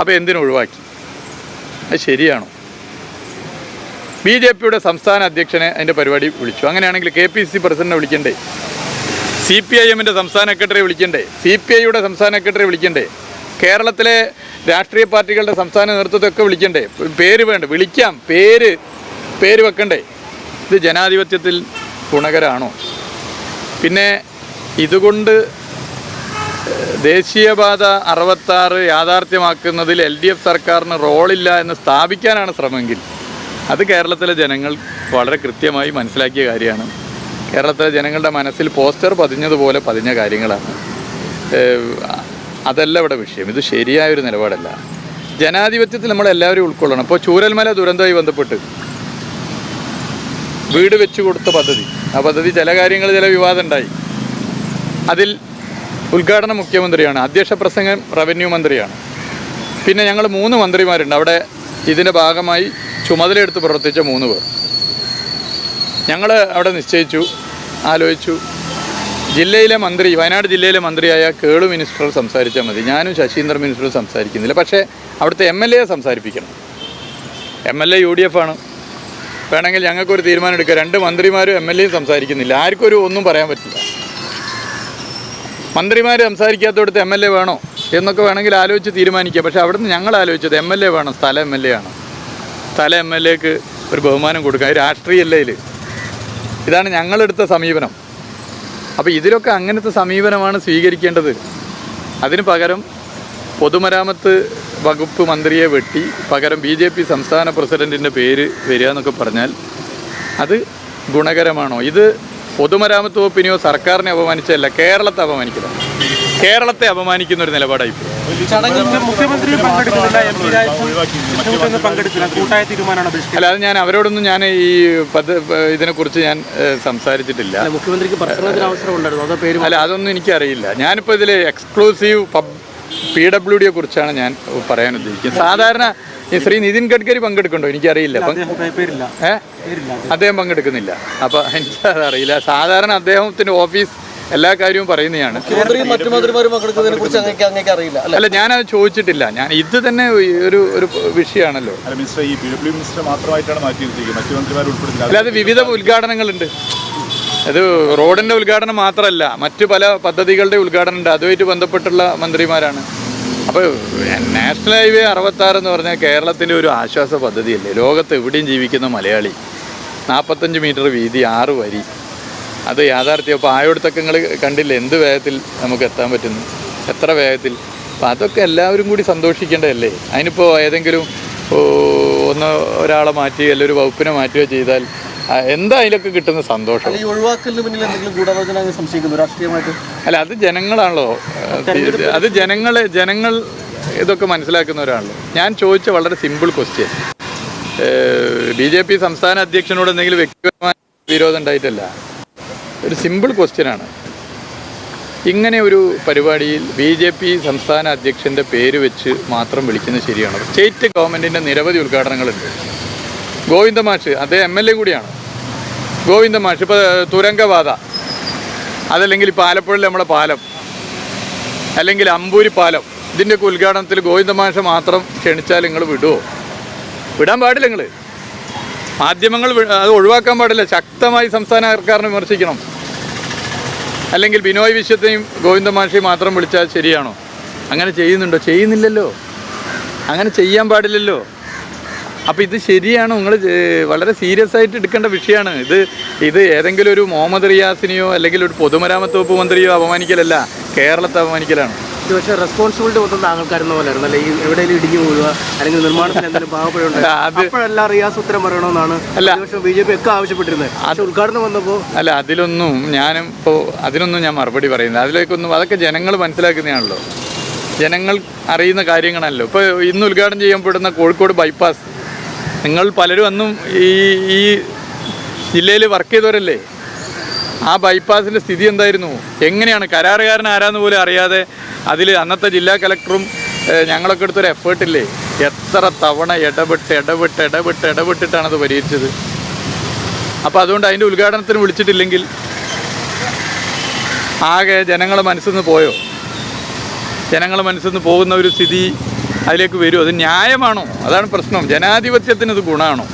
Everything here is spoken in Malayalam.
അപ്പോൾ എന്തിനൊഴിവാക്കി? അത് ശരിയാണോ? BJPയുടെ സംസ്ഥാന അധ്യക്ഷനെ അതിൻ്റെ പരിപാടി വിളിച്ചു. അങ്ങനെയാണെങ്കിൽ KPCC പ്രസിഡന്റിനെ വിളിക്കണ്ടേ? CPIMൻ്റെ സംസ്ഥാന സെക്രട്ടറിയെ വിളിക്കണ്ടേ? CPIയുടെ സംസ്ഥാന സെക്രട്ടറിയെ വിളിക്കണ്ടേ? കേരളത്തിലെ രാഷ്ട്രീയ പാർട്ടികളുടെ സംസ്ഥാന നേതൃത്വത്തെയൊക്കെ വിളിക്കണ്ടേ? പേര് വേണ്ട, വിളിക്കാം, പേര് വെക്കണ്ടേ? ഇത് ജനാധിപത്യത്തിൽ ഗുണകരമാണോ? പിന്നെ ഇതുകൊണ്ട് ദേശീയപാത 66 യാഥാർത്ഥ്യമാക്കുന്നതിൽ LDF സർക്കാരിന് റോളില്ല എന്ന് സ്ഥാപിക്കാനാണ് ശ്രമമെങ്കിൽ അത് കേരളത്തിലെ ജനങ്ങൾ വളരെ കൃത്യമായി മനസ്സിലാക്കിയ കാര്യമാണ്. കേരളത്തിലെ ജനങ്ങളുടെ മനസ്സിൽ പോസ്റ്റർ പതിഞ്ഞതുപോലെ പതിഞ്ഞ കാര്യങ്ങളാണ്. അതല്ല ഇവിടെ വിഷയം. ഇത് ശരിയായൊരു നിലപാടല്ല. ജനാധിപത്യത്തിൽ നമ്മളെല്ലാവരും ഉൾക്കൊള്ളണം. ഇപ്പോൾ ചൂരൽമല ദുരന്തവുമായി ബന്ധപ്പെട്ട് വീട് വെച്ച് കൊടുത്ത പദ്ധതി, ആ പദ്ധതി ചില കാര്യങ്ങൾ ചില വിവാദം ഉണ്ടായി. അതിൽ ഉദ്ഘാടനം മുഖ്യമന്ത്രിയാണ്, അധ്യക്ഷ പ്രസംഗം റവന്യൂ മന്ത്രിയാണ്. പിന്നെ ഞങ്ങൾ 3 മന്ത്രിമാരുണ്ട് അവിടെ. ഇതിൻ്റെ ഭാഗമായി ചുമതലയെടുത്ത് പ്രവർത്തിച്ച 3 പേർ. ഞങ്ങൾ അവിടെ നിശ്ചയിച്ചു, ആലോചിച്ചു, ജില്ലയിലെ മന്ത്രി, വയനാട് ജില്ലയിലെ മന്ത്രിയായ കേളു മിനിസ്റ്റർ സംസാരിച്ചാൽ മതി, ഞാനും ശശീന്ദ്രൻ മിനിസ്റ്ററും സംസാരിക്കുന്നില്ല. പക്ഷേ അവിടുത്തെ MLA സംസാരിപ്പിക്കണം. MLA UDF ആണ്. വേണമെങ്കിൽ ഞങ്ങൾക്കൊരു തീരുമാനം എടുക്കുക, 2 മന്ത്രിമാരും MLAയും സംസാരിക്കുന്നില്ല, ആർക്കൊരു ഒന്നും പറയാൻ പറ്റില്ല. മന്ത്രിമാർ സംസാരിക്കാത്തടുത്ത് MLA വേണോ എന്നൊക്കെ വേണമെങ്കിൽ ആലോചിച്ച് തീരുമാനിക്കുക. പക്ഷേ അവിടുന്ന് ഞങ്ങൾ ആലോചിച്ചത് MLA വേണം, സ്ഥല MLA ആണ്. സ്ഥല MLAക്ക് ഒരു ബഹുമാനം കൊടുക്കുക, രാഷ്ട്രീയമല്ല ഇതിൽ. ഇതാണ് ഞങ്ങളെടുത്ത സമീപനം. അപ്പോൾ ഇതിലൊക്കെ അങ്ങനത്തെ സമീപനമാണ് സ്വീകരിക്കേണ്ടത്. അതിന് പകരം പൊതുമരാമത്ത് വകുപ്പ് മന്ത്രിയെ വെട്ടി പകരം BJP സംസ്ഥാന പ്രസിഡൻറ്റിൻ്റെ പേര് വരിക എന്നൊക്കെ പറഞ്ഞാൽ അത് ഗുണകരമാണോ? ഇത് പൊതുമരാമത്ത് വകുപ്പിനെയോ സർക്കാരിനെ അപമാനിച്ചതല്ല, കേരളത്തെ അപമാനിക്കില്ല. കേരളത്തെ അപമാനിക്കുന്ന ഒരു നിലപാടായി. അല്ല, അത് ഞാൻ അവരോടൊന്നും ഞാൻ ഈ ഇതിനെക്കുറിച്ച് ഞാൻ സംസാരിച്ചിട്ടില്ല. അല്ല, അതൊന്നും എനിക്കറിയില്ല. ഞാനിപ്പോൾ ഇതിൽ എക്സ്ക്ലൂസീവ് PWDയെ കുറിച്ചാണ് ഞാൻ പറയാൻ ഉദ്ദേശിക്കുന്നത്. സാധാരണ ഈ ശ്രീ നിതിൻ ഗഡ്കരി പങ്കെടുക്കണ്ടോ എനിക്കറിയില്ല. അദ്ദേഹം പങ്കെടുക്കുന്നില്ല. അപ്പോൾ എനിക്കതറിയില്ല. സാധാരണ അദ്ദേഹത്തിൻ്റെ ഓഫീസ് എല്ലാ കാര്യവും പറയുന്നതാണ്. അല്ല, ഞാനത് ചോദിച്ചിട്ടില്ല. ഞാൻ ഇത് തന്നെ ഒരു വിഷയമാണല്ലോ. അല്ല, അത് വിവിധ ഉദ്ഘാടനങ്ങളുണ്ട്. അത് റോഡിൻ്റെ ഉദ്ഘാടനം മാത്രമല്ല, മറ്റു പല പദ്ധതികളുടെ ഉദ്ഘാടനം ഉണ്ട്. അതുമായിട്ട് ബന്ധപ്പെട്ടുള്ള മന്ത്രിമാരാണ്. അപ്പോൾ നാഷണൽ ഹൈവേ 66 എന്ന് പറഞ്ഞാൽ കേരളത്തിൻ്റെ ഒരു ആശ്വാസ പദ്ധതിയല്ലേ. ലോകത്ത് എവിടെയും ജീവിക്കുന്ന മലയാളി 45 മീറ്റർ വീതി, 6 വരി, അത് യാഥാർത്ഥ്യം. അപ്പോൾ ആയോടത്തൊക്കെ നിങ്ങൾ കണ്ടില്ലേ എന്ത് വേഗത്തിൽ നമുക്ക് എത്താൻ പറ്റുന്നു, എത്ര വേഗത്തിൽ. അപ്പോൾ അതൊക്കെ എല്ലാവരും കൂടി സന്തോഷിക്കേണ്ടതല്ലേ. അതിനിപ്പോൾ ഏതെങ്കിലും ഒരാളെ മാറ്റി അല്ലെങ്കിൽ ഒരു വകുപ്പിനെ മാറ്റുകയോ ചെയ്താൽ എന്താ അതിലൊക്കെ കിട്ടുന്ന സന്തോഷം? അല്ല, അത് ജനങ്ങളാണല്ലോ. അത് ജനങ്ങൾ ഇതൊക്കെ മനസ്സിലാക്കുന്നവരാണല്ലോ. ഞാൻ ചോദിച്ച വളരെ സിമ്പിൾ ക്വസ്റ്റ്യൻ. BJP സംസ്ഥാന അധ്യക്ഷനോട് എന്തെങ്കിലും വ്യക്തിപരമായ വിരോധം ഉണ്ടായിട്ടല്ല, ഒരു സിമ്പിൾ ക്വസ്റ്റ്യനാണ്. ഇങ്ങനെ ഒരു പരിപാടിയിൽ BJP സംസ്ഥാന അധ്യക്ഷൻ്റെ പേര് വെച്ച് മാത്രം വിളിക്കുന്നത് ശരിയാണോ? സ്റ്റേറ്റ് ഗവൺമെൻറ്റിൻ്റെ നിരവധി ഉദ്ഘാടനങ്ങളുണ്ട്. ഗോവിന്ദ മാഷ്, അദ്ദേഹം MLA കൂടിയാണ്. ഗോവിന്ദ മാഷ് ഇപ്പോൾ തുരങ്കപാത, അതല്ലെങ്കിൽ ഇപ്പോൾ ആലപ്പുഴയിൽ നമ്മളെ പാലം, അല്ലെങ്കിൽ അമ്പൂരി പാലം, ഇതിൻ്റെയൊക്കെ ഉദ്ഘാടനത്തിൽ ഗോവിന്ദ മാഷ് മാത്രം ക്ഷണിച്ചാൽ നിങ്ങൾ വിടുമോ? വിടാൻ പാടില്ല. നിങ്ങൾ മാധ്യമങ്ങൾ അത് ഒഴിവാക്കാൻ പാടില്ല. ശക്തമായി സംസ്ഥാന സർക്കാരിനെ വിമർശിക്കണം. അല്ലെങ്കിൽ ബിനോയ് വിശ്വത്തെയും ഗോവിന്ദ മാഷെയും മാത്രം വിളിച്ചാൽ ശരിയാണോ? അങ്ങനെ ചെയ്യുന്നുണ്ടോ? ചെയ്യുന്നില്ലല്ലോ. അങ്ങനെ ചെയ്യാൻ പാടില്ലല്ലോ. അപ്പോൾ ഇത് ശരിയാണോ? നിങ്ങൾ വളരെ സീരിയസ് ആയിട്ട് എടുക്കേണ്ട വിഷയമാണ് ഇത്. ഏതെങ്കിലും ഒരു മുഹമ്മദ് റിയാസിനെയോ അല്ലെങ്കിൽ ഒരു പൊതുമരാമത്ത് വകുപ്പ് മന്ത്രിയോ അപമാനിക്കലല്ല, കേരളത്തെ അപമാനിക്കലാണ്. പക്ഷേ റെസ്പോൺസിബിലിറ്റി മൊത്തം താങ്കൾക്കായിരുന്ന പോലെയായിരുന്നു അല്ലേ? ഈ എവിടെയെങ്കിലും ഇടിഞ്ഞു വീഴുക അല്ലെങ്കിൽ നിർമ്മാണത്തിന് എന്തെങ്കിലും പാവപ്പെടുന്നുണ്ട് റിയാസ് ഉത്തരം പറയണമെന്നാണ് BJP ഒക്കെ ആവശ്യപ്പെട്ടിരുന്നത്. പക്ഷേ ഉദ്ഘാടനം വന്നപ്പോൾ അല്ല, അതിലൊന്നും ഞാൻ മറുപടി പറയുന്നത്. അതിലേക്കൊന്നും അതൊക്കെ ജനങ്ങൾ മനസ്സിലാക്കുന്നതാണല്ലോ. ജനങ്ങൾ അറിയുന്ന കാര്യങ്ങളല്ലോ. ഇപ്പോൾ ഇന്ന് ഉദ്ഘാടനം ചെയ്യപ്പെടുന്ന കോഴിക്കോട് ബൈപ്പാസ്, നിങ്ങൾ പലരും അന്നും ഈ ജില്ലയിൽ വർക്ക് ചെയ്തവരല്ലേ. ആ ബൈപ്പാസിൻ്റെ സ്ഥിതി എന്തായിരുന്നു? എങ്ങനെയാണ് കരാറുകാരൻ ആരാന്ന് പോലും അറിയാതെ അതിൽ അന്നത്തെ ജില്ലാ കലക്ടറും ഞങ്ങളൊക്കെ എടുത്തൊരു എഫേർട്ടില്ലേ. എത്ര തവണ ഇടപെട്ടിട്ടാണ് അത് പരിഹരിച്ചത്. അപ്പോൾ അതുകൊണ്ട് അതിൻ്റെ ഉദ്ഘാടനത്തിന് വിളിച്ചിട്ടില്ലെങ്കിൽ ആകെ ജനങ്ങളെ മനസ്സിൽ നിന്ന് പോയോ? ജനങ്ങളെ മനസ്സിൽ നിന്ന് പോകുന്ന ഒരു സ്ഥിതി അതിലേക്ക് വരും. അത് ന്യായമാണോ? അതാണ് പ്രശ്നം. ജനാധിപത്യത്തിന് ഇത് ഗുണമാണോ?